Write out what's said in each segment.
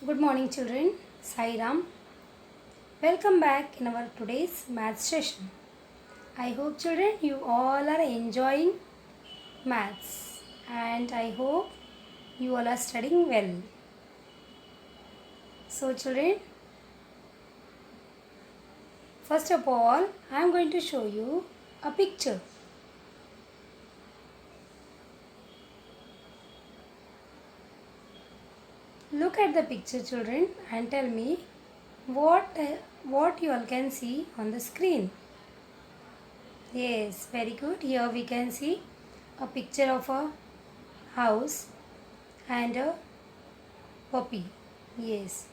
Good morning, children. Sai Ram. Welcome back in our today's math session. I hope, children, you all are enjoying maths and I hope you all are studying well. So, children, first of all, I am going to show you a picture. Look at the picture, children, and tell me what you all can see on the screen. Yes, very good. Here we can see a picture of a house and a puppy. Yes,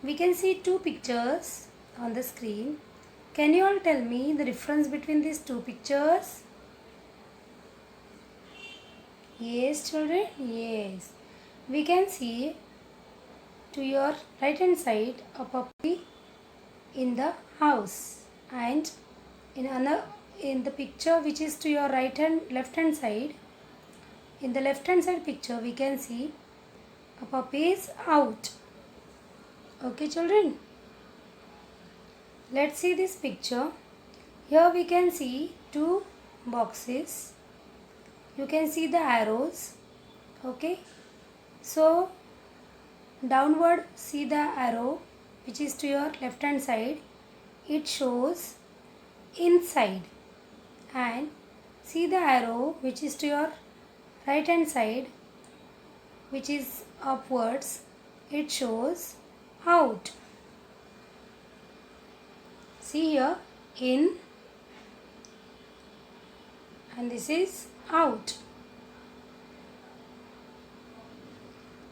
we can see two pictures on the screen. Can you all tell me the difference between these two pictures? Yes, children. Yes, we can see to your right hand side a puppy in the house, and in the picture which is to your left hand side, in the left hand side picture we can see a puppy is out. Okay, children, let's see this picture. Here we can see two boxes. You can see the arrows. Okay, so downward see the arrow which is to your left hand side. It shows inside, and see the arrow which is to your right hand side which is upwards. It shows out. See here, in, and this is out.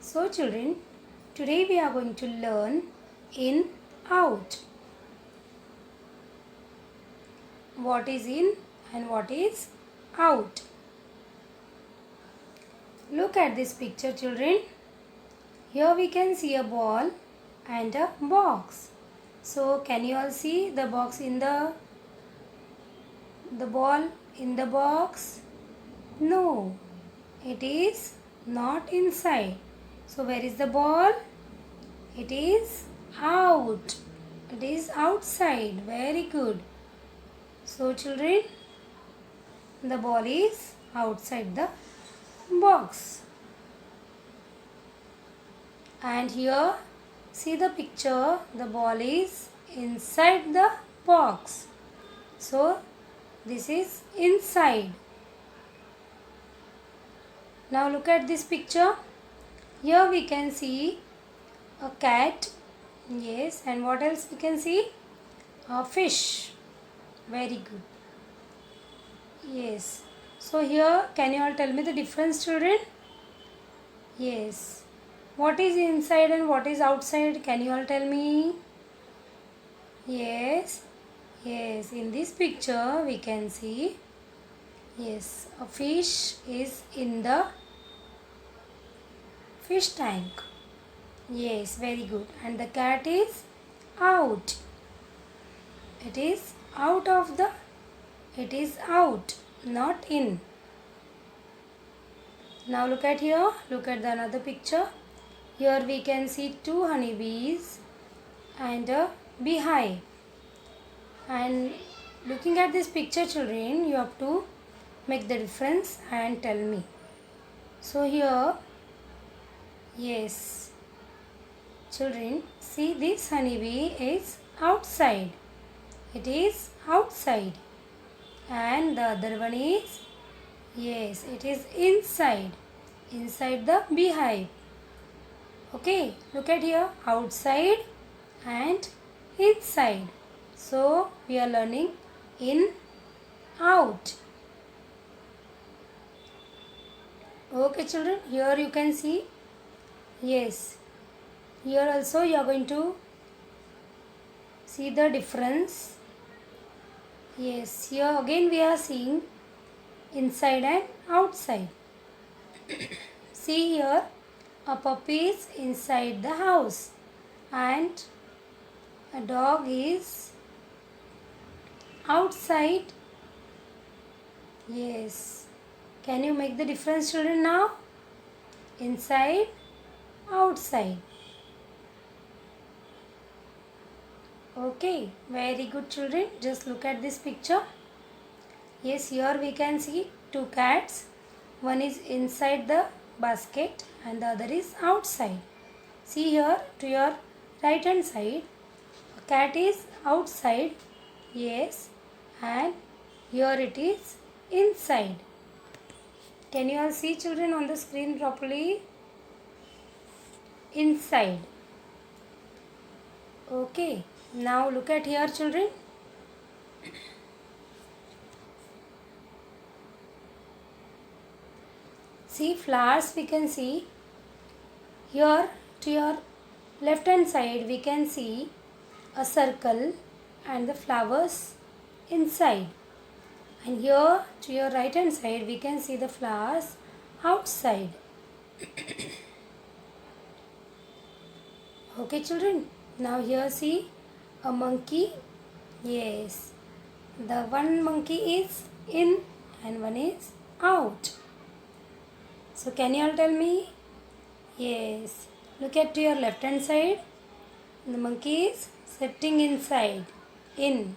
So children, today we are going to learn in, out. What is in and what is out? Look at this picture, children. Here we can see a ball and a box. So can you all see the box in the ball in the box? No, it is not inside. So where is the ball? It is out. It is outside. Very good. So children, the ball is outside the box. And here, see the picture, the ball is inside the box. So this is inside. Now look at this picture. Here we can see a cat. Yes, and what else we can see? A fish. Very good. Yes. So here, can you all tell me the difference, children? Yes. What is inside and what is outside? Can you all tell me? Yes. Yes. In this picture, we can see, yes, a fish is in the fish tank. Yes, very good. And the cat is out. It is out of the, it is out, not in. Now look at here, look at the another picture. Here we can see two honeybees and a beehive. And looking at this picture, children, you have to make the difference and tell me. So here, yes, children, see this honeybee is outside. It is outside. And the other one is, yes, it is inside. Inside the beehive. Okay, look at here, outside and inside. So we are learning in, out. Okay, children, here you can see, yes, here also you are going to see the difference. Yes, here again we are seeing inside and outside. See here, a puppy is inside the house and a dog is outside. Yes. Can you make the difference, children, now? Inside, outside. Okay, very good children. Just look at this picture. Yes, here we can see two cats. One is inside the basket and the other is outside. See here to your right hand side. A cat is outside. Yes, and here it is inside. Can you all see children on the screen properly? Inside. Okay, now look at here children. See flowers we can see. Here to your left hand side we can see a circle and the flowers inside. And here to your right hand side we can see the flowers outside. Okay children, now here see a monkey. Yes, the one monkey is in and one is out. So can you all tell me? Yes, look at your left hand side. The monkey is sitting inside, in,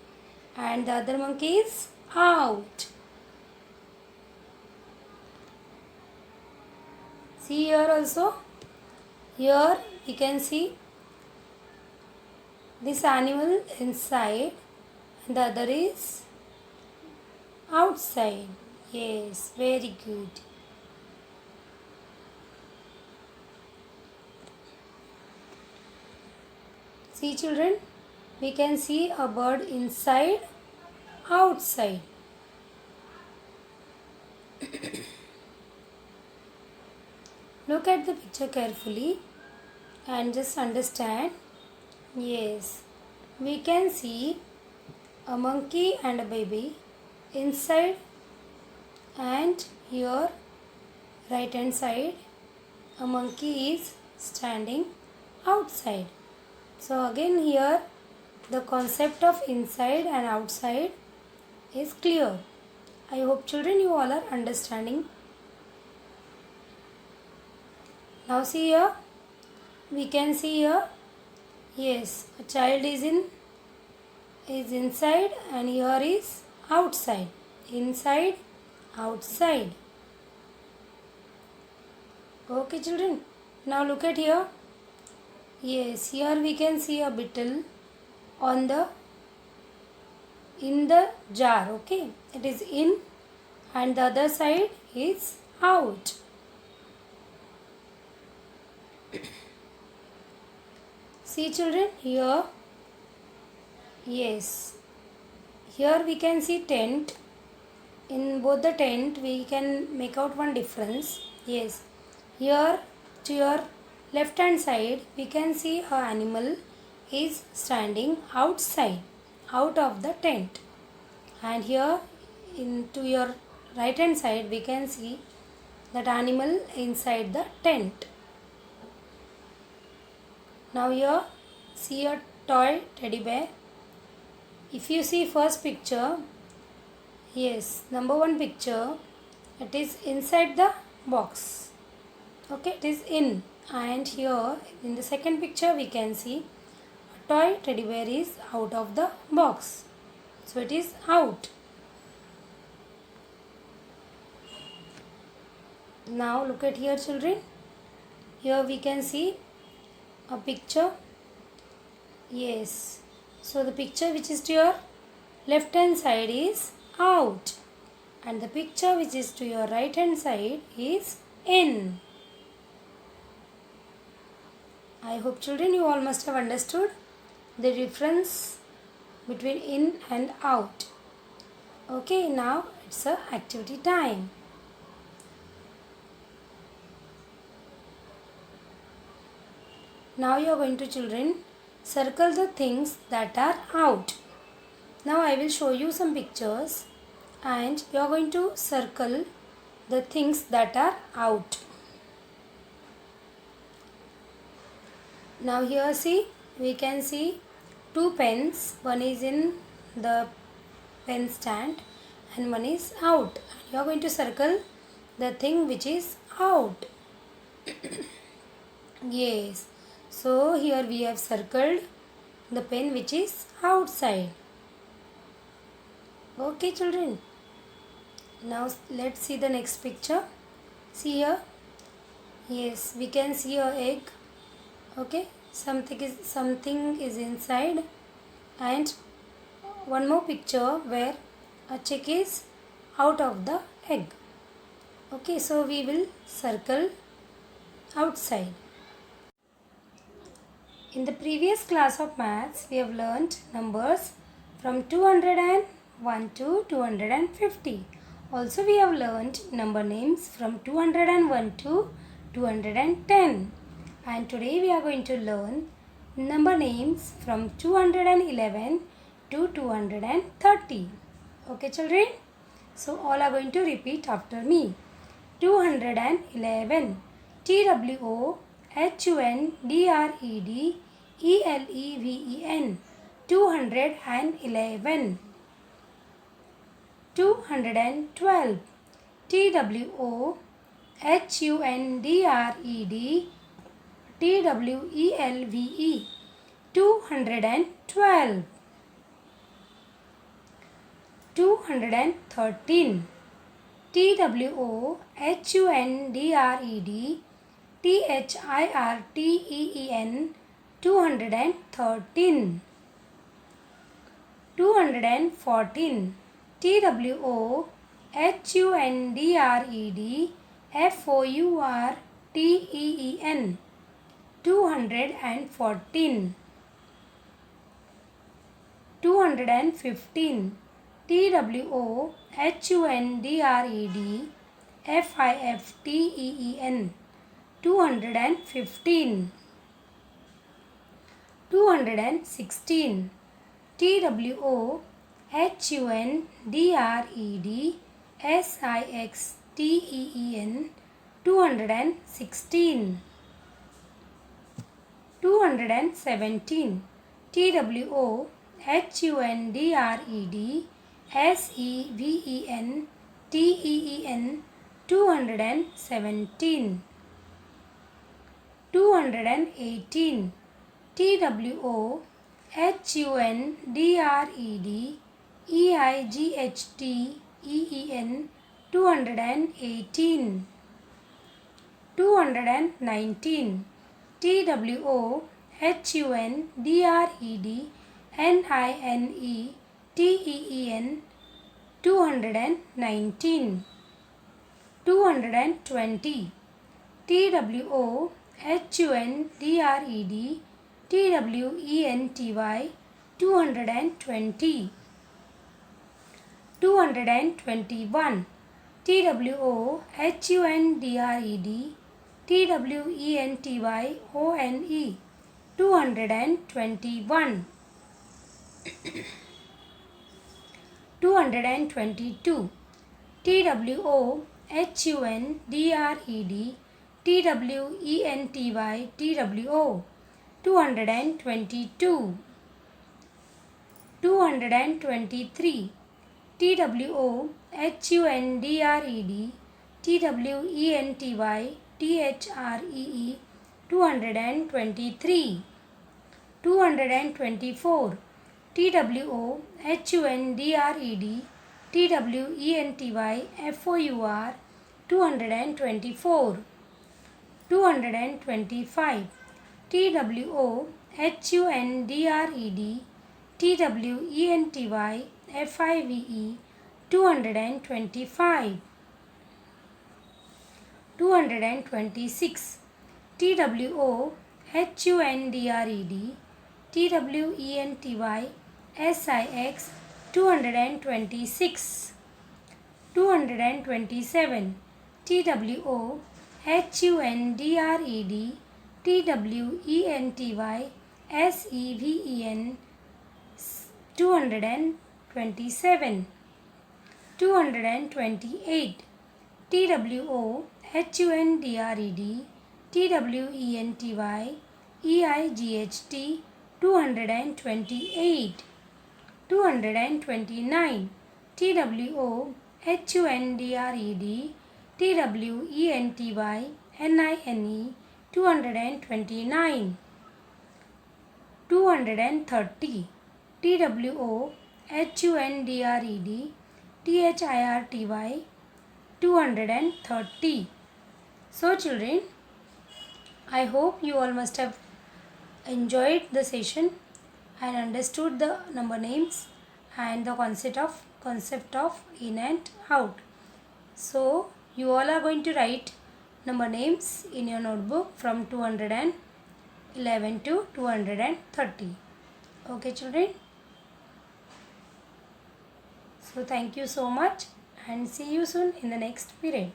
and the other monkey is out. See here also. Here you can see this animal inside and the other is outside. Yes, very good. See children, we can see a bird inside, outside. Look at the picture carefully and just understand. Yes, we can see a monkey and a baby inside, and here right hand side a monkey is standing outside. So again here the concept of inside and outside is clear. I hope children you all are understanding. Now see here, we can see here, yes, a child is inside and here is outside. Inside, outside. Okay children, now look at here. Yes, here we can see a beetle in the jar. Okay, it is in and the other side is out. See children here. Yes, here we can see tent. In both the tent we can make out one difference. Yes, here to your left hand side we can see a animal is standing outside, out of the tent, and here to your right hand side we can see that animal inside the tent. Now here see a toy teddy bear. If you see first picture, yes, number one picture, it is inside the box. Okay, it is in, and here in the second picture we can see a toy teddy bear is out of the box. So it is out. Now look at here children. Here we can see a picture. Yes. So the picture which is to your left hand side is out and the picture which is to your right hand side is in. I hope children you all must have understood the difference between in and out. Okay, now it's a activity time. Now you are going to children circle the things that are out. Now I will show you some pictures and you are going to circle the things that are out. Now here see, we can see two pens. One is in the pen stand and one is out. You are going to circle the thing which is out. Yes. So here we have circled the pen which is outside. Okay children, now let's see the next picture. See here. Yes, we can see a egg. Okay, something is inside, and one more picture where a chick is out of the egg. Okay, so we will circle outside. In the previous class of maths, we have learnt numbers from 201 to 250. Also, we have learnt number names from 201 to 210. And today we are going to learn number names from 211 to 230. Okay, children? So, all are going to repeat after me. 211. TWOHUNDREDELEVEN. 211. 212. TWOHUNDREDTWELVE. 212. 213. TWOHUNDREDTHIRTEEN. 213. 214. TWOHUNDREDFOURTEEN. 214. 215. TWOHUNDREDFIFTEEN. 215. 216. TWOHUNDREDSIXTEEN. 216. 217. TWOHUNDREDSEVENTEEN. 217. 218. TWOHUNDREDEIGHTEEN. 218. 219. TWOHUNDREDNINETEEN. 219. 220. TWOHUNDREDTWENTY. 220. 221. TWOHUNDREDTWENTYONE. 221. 222. TWOHUNDREDTWENTYTWO. 222. 223. TWOHUNDREDTWENTYTHREE. 223. 224. TWOHUNDREDTWENTYFOUR. 224. 225. TWOHUNDREDTWENTYFIVE. 225. 226. TWOHUNDREDTWENTYSIX. 226. 227. TWOHUNDREDTWENTYSEVEN. 227. 228. TWOHUNDREDTWENTYEIGHT. 228. 229. TWOHUNDREDTWENTYNINE. 229. 230. TWOHUNDRED THIRTY 230. So children, I hope you all must have enjoyed the session and understood the number names and the concept of in and out. So you all are going to write number names in your notebook from 211 to 230. Okay children. So thank you so much and see you soon in the next period.